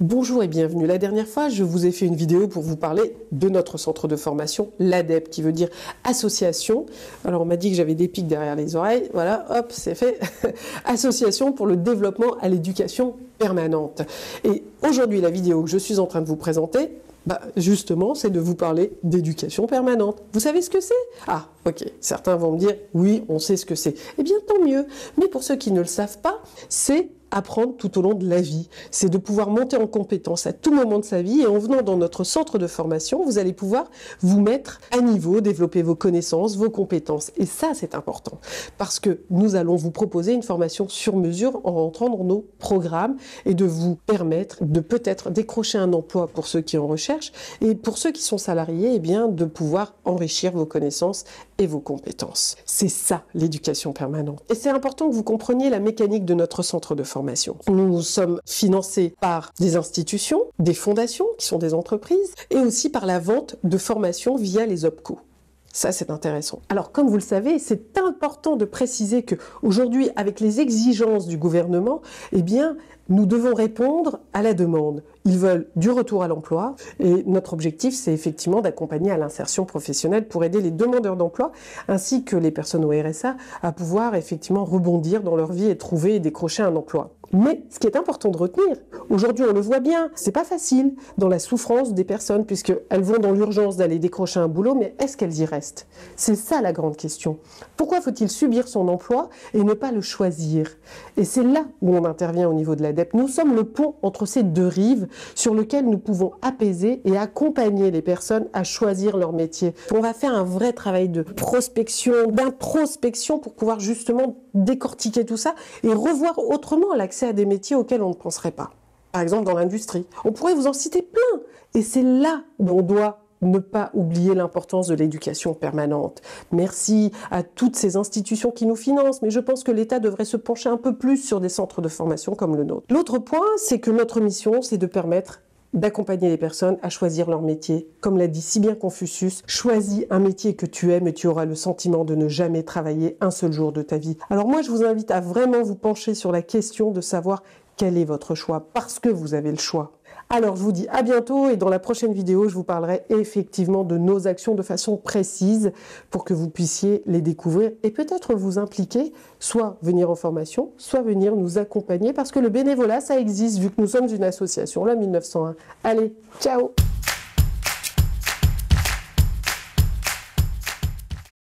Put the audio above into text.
Bonjour et bienvenue. La dernière fois, je vous ai fait une vidéo pour vous parler de notre centre de formation, l'ADEP, qui veut dire association. Alors on m'a dit que j'avais des pics derrière les oreilles. Voilà, hop, c'est fait. Association pour le développement à l'éducation permanente. Et aujourd'hui, la vidéo que je suis en train de vous présenter, justement, c'est de vous parler d'éducation permanente. Vous savez ce que c'est? Ah, ok. Certains vont me dire, oui, on sait ce que c'est. Eh bien, tant mieux. Mais pour ceux qui ne le savent pas, c'est apprendre tout au long de la vie. C'est de pouvoir monter en compétence à tout moment de sa vie, et en venant dans notre centre de formation, vous allez pouvoir vous mettre à niveau, développer vos connaissances, vos compétences. Et ça, c'est important, parce que nous allons vous proposer une formation sur mesure en rentrant dans nos programmes et de vous permettre de peut-être décrocher un emploi pour ceux qui en recherchent, et pour ceux qui sont salariés, eh bien, de pouvoir enrichir vos connaissances et vos compétences. C'est ça, l'éducation permanente. Et c'est important que vous compreniez la mécanique de notre centre de formation. Nous sommes financés par des institutions, des fondations, qui sont des entreprises, et aussi par la vente de formations via les OPCO. Ça, c'est intéressant. Alors, comme vous le savez, c'est important de préciser que aujourd'hui, avec les exigences du gouvernement, eh bien, nous devons répondre à la demande. Ils veulent du retour à l'emploi, et notre objectif, c'est effectivement d'accompagner à l'insertion professionnelle pour aider les demandeurs d'emploi, ainsi que les personnes au RSA, à pouvoir effectivement rebondir dans leur vie et trouver et décrocher un emploi. Mais ce qui est important de retenir, aujourd'hui on le voit bien, c'est pas facile dans la souffrance des personnes, puisqu'elles vont dans l'urgence d'aller décrocher un boulot, mais est-ce qu'elles y restent? C'est ça la grande question. Pourquoi faut-il subir son emploi et ne pas le choisir? Et c'est là où on intervient au niveau de l'ADEP. Nous sommes le pont entre ces deux rives sur lequel nous pouvons apaiser et accompagner les personnes à choisir leur métier. On va faire un vrai travail de prospection, d'introspection pour pouvoir justement décortiquer tout ça et revoir autrement l'accès à des métiers auxquels on ne penserait pas. Par exemple, dans l'industrie. On pourrait vous en citer plein. Et c'est là où on doit ne pas oublier l'importance de l'éducation permanente. Merci à toutes ces institutions qui nous financent, mais je pense que l'État devrait se pencher un peu plus sur des centres de formation comme le nôtre. L'autre point, c'est que notre mission, c'est de permettre d'accompagner les personnes à choisir leur métier. Comme l'a dit si bien Confucius, choisis un métier que tu aimes et tu auras le sentiment de ne jamais travailler un seul jour de ta vie. Alors moi, je vous invite à vraiment vous pencher sur la question de savoir quel est votre choix, parce que vous avez le choix. Alors je vous dis à bientôt, et dans la prochaine vidéo, je vous parlerai effectivement de nos actions de façon précise pour que vous puissiez les découvrir et peut-être vous impliquer, soit venir en formation, soit venir nous accompagner, parce que le bénévolat, ça existe vu que nous sommes une association, la 1901. Allez, ciao!